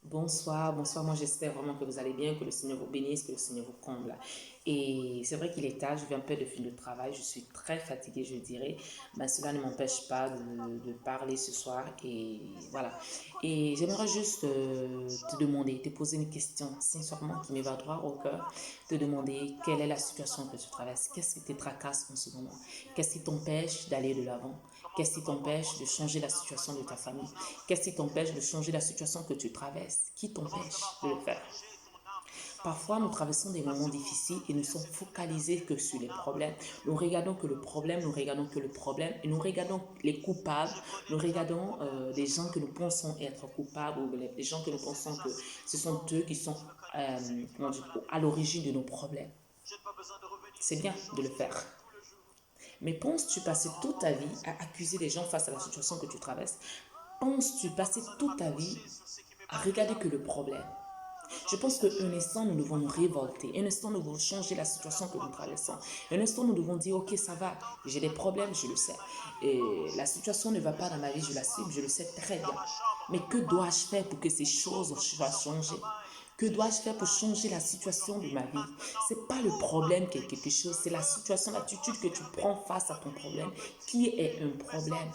Bonsoir, bonsoir. Moi, j'espère vraiment que vous allez bien, que le Seigneur vous bénisse, que le Seigneur vous comble. Et c'est vrai qu'il est tard, je viens un peu de finir le travail, je suis très fatiguée, je dirais. Mais cela ne m'empêche pas de parler ce soir. Et voilà. Et j'aimerais juste te demander, te poser une question sincèrement qui me va droit au cœur, te demander quelle est la situation que tu traverses, qu'est-ce qui te tracasse en ce moment, qu'est-ce qui t'empêche d'aller de l'avant, qu'est-ce qui t'empêche de changer la situation de ta famille, qu'est-ce qui t'empêche de changer la situation que tu traverses? Qui t'empêche de le faire? Parfois, nous traversons des moments difficiles et nous sommes focalisés que sur les problèmes. Nous regardons que le problème, nous regardons que le problème et nous regardons les coupables, nous regardons des gens que nous pensons être coupables ou des gens que nous pensons que ce sont eux qui sont à l'origine de nos problèmes. C'est bien de le faire. Mais penses-tu passer toute ta vie à accuser les gens face à la situation que tu traverses? Penses-tu passer toute ta vie à regarder que le problème? Je pense qu'un instant, nous devons nous révolter. Un instant, nous devons changer la situation que nous traversons. Un instant, nous devons dire, ok, ça va, j'ai des problèmes, je le sais. Et la situation ne va pas dans ma vie, je l'assume, je le sais très bien. Mais que dois-je faire pour que ces choses soient changées? Que dois-je faire pour changer la situation de ma vie? C'est pas le problème qui est quelque chose, c'est la situation, l'attitude que tu prends face à ton problème qui est un problème.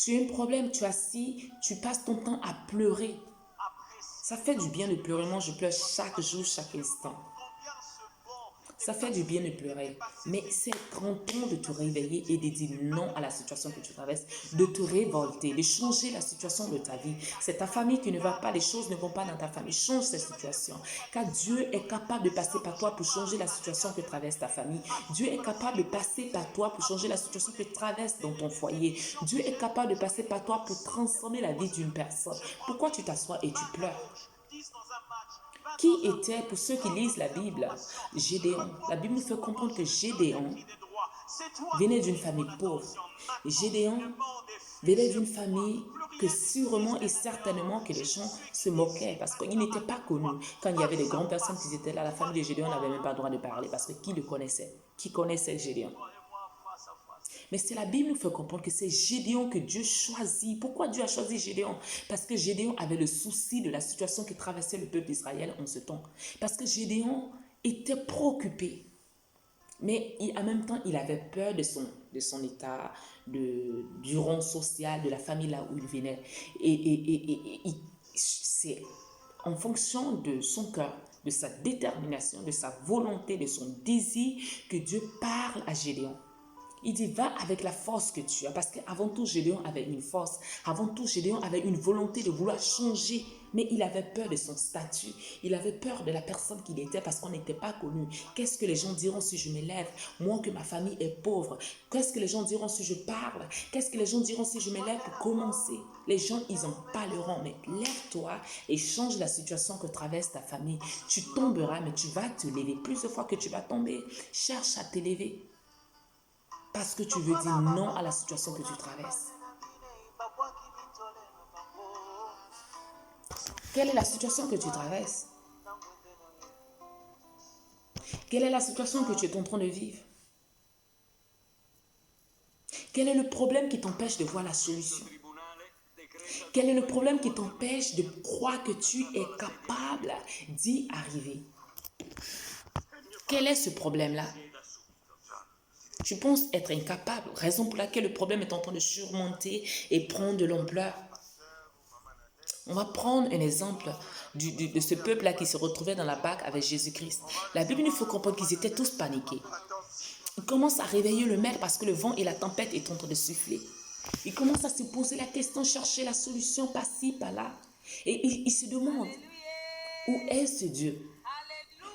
Tu as un problème, tu es assis, tu passes ton temps à pleurer. Ça fait du bien de pleurer. Moi, je pleure chaque jour, chaque instant. Ça fait du bien de pleurer. Mais c'est grand temps de te réveiller et de dire non à la situation que tu traverses, de te révolter, de changer la situation de ta vie. C'est ta famille qui ne va pas, les choses ne vont pas dans ta famille. Change cette situation. Car Dieu est capable de passer par toi pour changer la situation que traverse ta famille. Dieu est capable de passer par toi pour changer la situation que traverse dans ton foyer. Dieu est capable de passer par toi pour transformer la vie d'une personne. Pourquoi tu t'assois et tu pleures? Qui était, pour ceux qui lisent la Bible, Gédéon? La Bible nous fait comprendre que Gédéon venait d'une famille pauvre. Gédéon venait d'une famille que sûrement et certainement que les gens se moquaient parce qu'il n'était pas connu. Quand il y avait des grandes personnes qui étaient là, la famille de Gédéon n'avait même pas le droit de parler parce que qui le connaissait? Qui connaissait Gédéon? Mais c'est la Bible nous fait comprendre que c'est Gédéon que Dieu choisit. Pourquoi Dieu a choisi Gédéon? Parce que Gédéon avait le souci de la situation qui traversait le peuple d'Israël en ce temps. Parce que Gédéon était préoccupé. Mais en même temps, il avait peur de son état, du rang social, de la famille là où il venait. Et c'est en fonction de son cœur, de sa détermination, de sa volonté, de son désir que Dieu parle à Gédéon. Il dit, va avec la force que tu as. Parce qu'avant tout, Gédéon avait une force. Avant tout, Gédéon avait une volonté de vouloir changer. Mais il avait peur de son statut. Il avait peur de la personne qu'il était parce qu'on n'était pas connu. Qu'est-ce que les gens diront si je me lève? Moi que ma famille est pauvre. Qu'est-ce que les gens diront si je parle? Qu'est-ce que les gens diront si je me lève pour commencer? Les gens, ils en parleront. Mais lève-toi et change la situation que traverse ta famille. Tu tomberas, mais tu vas te lever. Plus de fois que tu vas tomber, cherche à te lever. Parce que tu veux dire non à la situation que tu traverses. Quelle est la situation que tu traverses? Quelle est la situation que tu es en train de vivre? Quel est le problème qui t'empêche de voir la solution? Quel est le problème qui t'empêche de croire que tu es capable d'y arriver? Quel est ce problème-là? Tu penses être incapable, raison pour laquelle le problème est en train de surmonter et prendre de l'ampleur. On va prendre un exemple de ce peuple-là qui se retrouvait dans la barque avec Jésus-Christ. La Bible nous faut comprendre qu'ils étaient tous paniqués. Ils commencent à réveiller le maître parce que le vent et la tempête est en train de souffler. Ils commencent à se poser la question, chercher la solution par-ci, par-là. Et ils se demandent, où est ce Dieu?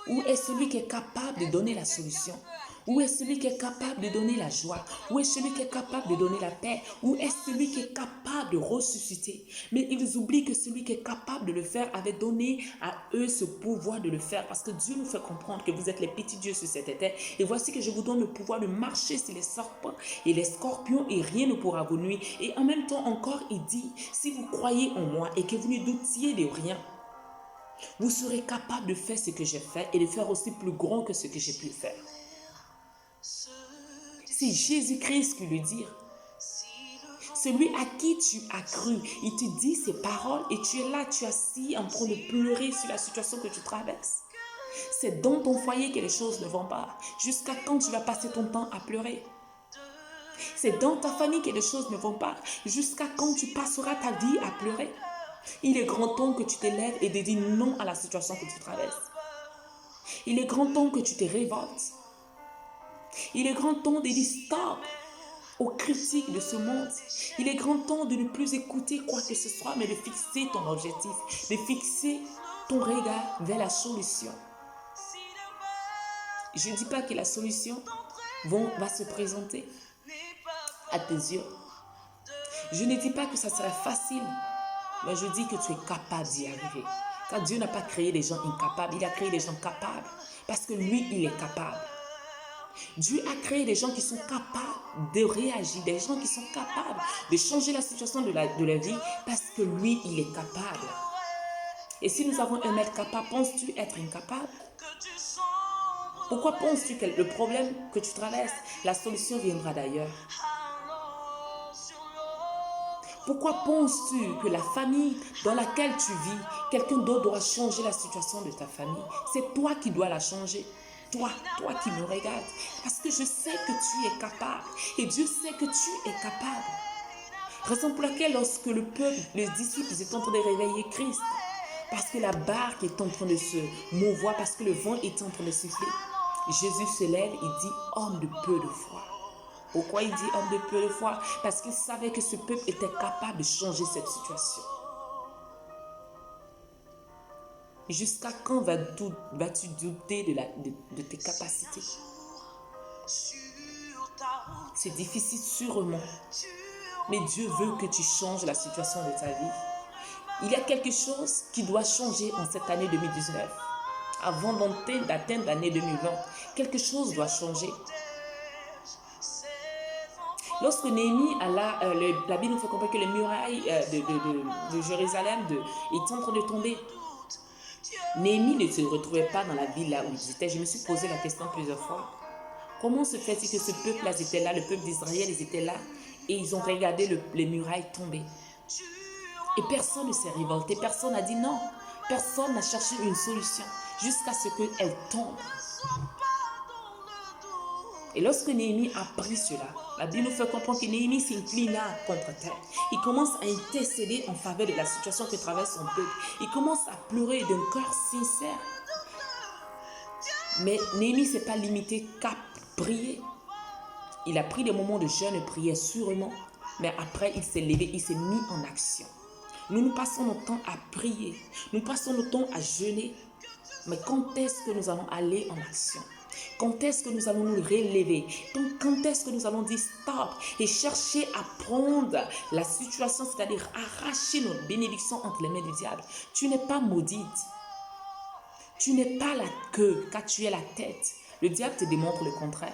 Où est celui qui est capable de donner la solution? Où est celui qui est capable de donner la joie? Où est celui qui est capable de donner la paix? Où est celui qui est capable de ressusciter? Mais ils oublient que celui qui est capable de le faire avait donné à eux ce pouvoir de le faire. Parce que Dieu nous fait comprendre que vous êtes les petits dieux sur cette terre. Et voici que je vous donne le pouvoir de marcher sur les serpents et les scorpions et rien ne pourra vous nuire. Et en même temps encore, il dit, si vous croyez en moi et que vous ne doutiez de rien, vous serez capable de faire ce que j'ai fait et de faire aussi plus grand que ce que j'ai pu faire. C'est Jésus-Christ qui le dit. Celui à qui tu as cru, il te dit ces paroles et tu es là, tu es assis en train de pleurer sur la situation que tu traverses. C'est dans ton foyer que les choses ne vont pas. Jusqu'à quand tu vas passer ton temps à pleurer? C'est dans ta famille que les choses ne vont pas. Jusqu'à quand tu passeras ta vie à pleurer? Il est grand temps que tu te lèves et de dire non à la situation que tu traverses. Il est grand temps que tu te révoltes. Il est grand temps de dire stop aux critiques de ce monde. Il est grand temps de ne plus écouter quoi que ce soit, mais de fixer ton objectif, de fixer ton regard vers la solution. Je ne dis pas que la solution va se présenter à tes yeux. Je ne dis pas que ça sera facile, mais je dis que tu es capable d'y arriver. Car Dieu n'a pas créé des gens incapables, il a créé des gens capables. Parce que lui, il est capable. Dieu a créé des gens qui sont capables de réagir, des gens qui sont capables de changer la situation de la vie parce que lui, il est capable. Et si nous avons un être capable, penses-tu être incapable? Pourquoi penses-tu que le problème que tu traverses, la solution viendra d'ailleurs? Pourquoi penses-tu que la famille dans laquelle tu vis, quelqu'un d'autre doit changer la situation de ta famille? C'est toi qui dois la changer. Toi qui me regardes. Parce que je sais que tu es capable. Et Dieu sait que tu es capable. Raison pour laquelle lorsque le peuple, les disciples étaient en train de réveiller Christ, parce que la barque est en train de se mouvoir, parce que le vent est en train de siffler, Jésus se lève et dit « Homme de peu de foi ». Pourquoi il dit « Homme de peu de foi » Parce qu'il savait que ce peuple était capable de changer cette situation. Jusqu'à quand vas-tu douter de tes capacités? C'est difficile sûrement, mais Dieu veut que tu changes la situation de ta vie. Il y a quelque chose qui doit changer en cette année 2019. Avant d'atteindre l'année 2020, quelque chose doit changer. Lorsque Néhémie, la Bible nous fait comprendre que les murailles de Jérusalem étaient en train de tomber. Néhémie ne se retrouvait pas dans la ville là où ils étaient. Je me suis posé la question plusieurs fois. Comment se fait-il que ce peuple-là était là, le peuple d'Israël, ils étaient là et ils ont regardé les murailles tomber? Et personne ne s'est révolté, personne n'a dit non. Personne n'a cherché une solution jusqu'à ce qu'elle tombe. Et lorsque Néhémie a appris cela, la Bible nous fait comprendre que Néhémie s'inclina contre terre. Il commence à intercéder en faveur de la situation que traverse son peuple. Il commence à pleurer d'un cœur sincère. Mais Néhémie ne s'est pas limité qu'à prier. Il a pris des moments de jeûne et prière sûrement. Mais après, il s'est levé, il s'est mis en action. Nous passons notre temps à prier. Nous passons notre temps à jeûner. Mais quand est-ce que nous allons aller en action? Quand est-ce que nous allons nous relever? Quand est-ce que nous allons dire stop et chercher à prendre la situation, c'est-à-dire arracher notre bénédiction entre les mains du diable? Tu n'es pas maudite. Tu n'es pas la queue, car tu es la tête. Le diable te démontre le contraire.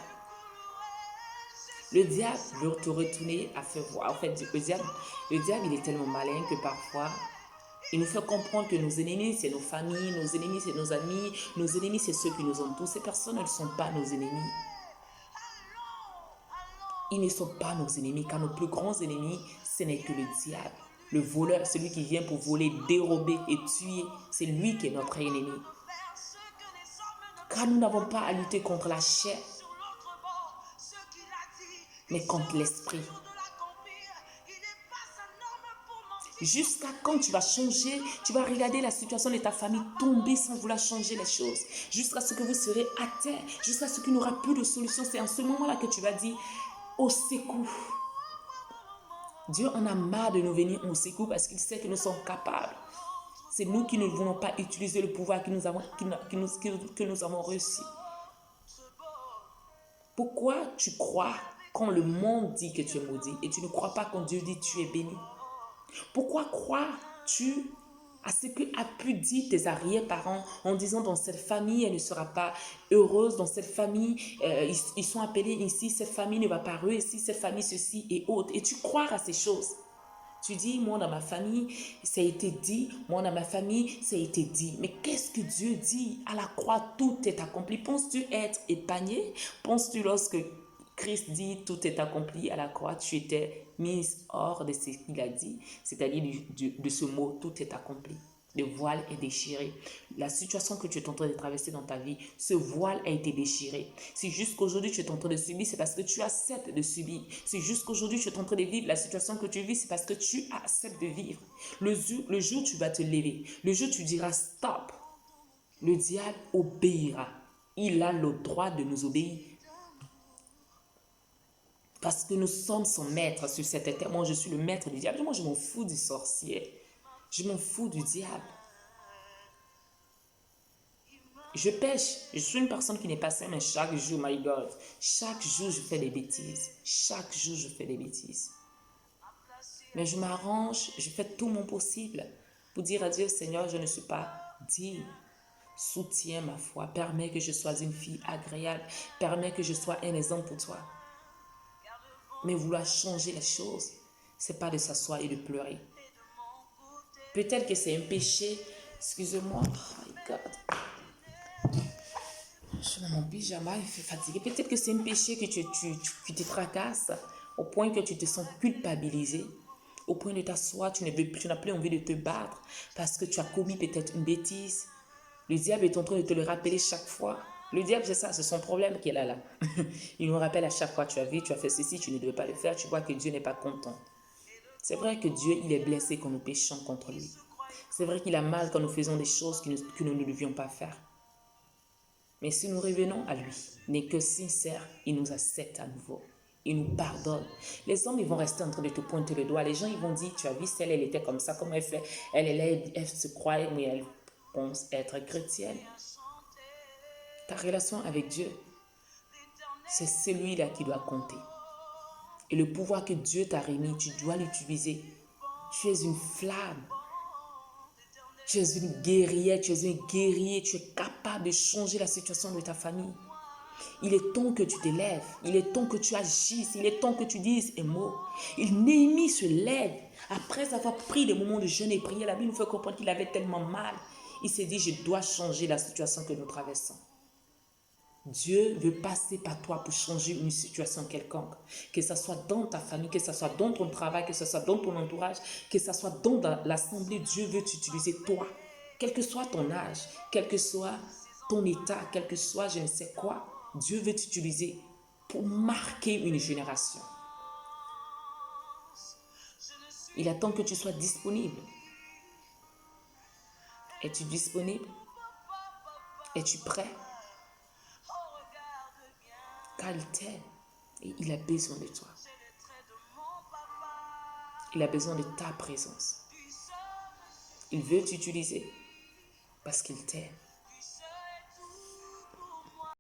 Le diable veut te retourner à faire voir. En fait, le diable, il est tellement malin que parfois, il nous fait comprendre que nos ennemis, c'est nos familles, nos ennemis, c'est nos amis, nos ennemis, c'est ceux qui nous entourent. Ces personnes ne sont pas nos ennemis. Ils ne sont pas nos ennemis, car nos plus grands ennemis, ce n'est que le diable. Le voleur, celui qui vient pour voler, dérober et tuer, c'est lui qui est notre ennemi. Car nous n'avons pas à lutter contre la chair, mais contre l'esprit. Jusqu'à quand tu vas changer, tu vas regarder la situation de ta famille tomber sans vouloir changer les choses. Jusqu'à ce que vous serez à terre, jusqu'à ce qu'il n'y aura plus de solution. C'est en ce moment-là que tu vas dire au secours. Dieu en a marre de nous venir au secours parce qu'il sait que nous sommes capables. C'est nous qui ne voulons pas utiliser le pouvoir que nous avons reçu. Pourquoi tu crois quand le monde dit que tu es maudit et tu ne crois pas quand Dieu dit que tu es béni? Pourquoi crois-tu à ce qu'a pu dire tes arrière-parents en disant dans cette famille elle ne sera pas heureuse, dans cette famille ils sont appelés ici, cette famille ne va pas réussir, cette famille ceci et autres, et tu crois à ces choses? Tu dis, moi dans ma famille, ça a été dit, moi dans ma famille, ça a été dit. Mais qu'est-ce que Dieu dit? À la croix, tout est accompli. Penses-tu être épargné? Penses-tu lorsque Christ dit, tout est accompli à la croix, tu étais mise hors de ce qu'il a dit, c'est-à-dire de ce mot, tout est accompli. Le voile est déchiré. La situation que tu es en train de traverser dans ta vie, ce voile a été déchiré. Si jusqu'aujourd'hui tu es en train de subir, c'est parce que tu acceptes de subir. Si jusqu'aujourd'hui tu es en train de vivre la situation que tu vis, c'est parce que tu acceptes de vivre. Le jour où tu vas te lever, le jour où tu diras stop, le diable obéira. Il a le droit de nous obéir. Parce que nous sommes son maître sur cette terre. Moi, je suis le maître du diable. Moi, je m'en fous du sorcier. Je m'en fous du diable. Je pêche. Je suis une personne qui n'est pas saine, mais chaque jour, my God, chaque jour, je fais des bêtises. Chaque jour, je fais des bêtises. Mais je m'arrange, je fais tout mon possible pour dire à Dieu, Seigneur, je ne suis pas digne. Soutiens ma foi. Permets que je sois une fille agréable. Permets que je sois un exemple pour toi. Mais vouloir changer les choses, c'est pas de s'asseoir et de pleurer. Peut-être que c'est un péché. Excusez-moi. Oh my God. Je suis dans mon pyjama, il fait fatigué. Peut-être que c'est un péché que qui te tracasse au point que tu te sens culpabilisé. Au point de t'asseoir, tu n'as plus envie de te battre parce que tu as commis peut-être une bêtise. Le diable est en train de te le rappeler chaque fois. Le diable, c'est ça, c'est son problème qu'il a là. Il nous rappelle à chaque fois, tu as vu, tu as fait ceci, tu ne devais pas le faire, tu vois que Dieu n'est pas content. C'est vrai que Dieu, il est blessé quand nous péchons contre lui. C'est vrai qu'il a mal quand nous faisons des choses que nous ne devions pas faire. Mais si nous revenons à lui, n'est que sincère, il nous accepte à nouveau. Il nous pardonne. Les hommes, ils vont rester en train de te pointer le doigt. Les gens, ils vont dire, tu as vu, celle, elle était comme ça, comment elle fait. Elle se croit, mais elle pense être chrétienne. Ta relation avec Dieu, c'est celui-là qui doit compter. Et le pouvoir que Dieu t'a remis, tu dois l'utiliser. Tu es une flamme. Tu es une guerrière, tu es un guerrier. Tu es capable de changer la situation de ta famille. Il est temps que tu te lèves. Il est temps que tu agisses. Il est temps que tu dises un mot. Néhémie se lève. Après avoir pris des moments de jeûne et prière, la Bible nous fait comprendre qu'il avait tellement mal. Il s'est dit, je dois changer la situation que nous traversons. Dieu veut passer par toi pour changer une situation quelconque. Que ce soit dans ta famille, que ce soit dans ton travail, que ce soit dans ton entourage, que ce soit dans l'assemblée. Dieu veut t'utiliser toi. Quel que soit ton âge, quel que soit ton état, quel que soit je ne sais quoi, Dieu veut t'utiliser pour marquer une génération. Il attend que tu sois disponible. Es-tu disponible? Es-tu prêt? Car il t'aime et il a besoin de toi. Il a besoin de ta présence. Il veut t'utiliser parce qu'il t'aime.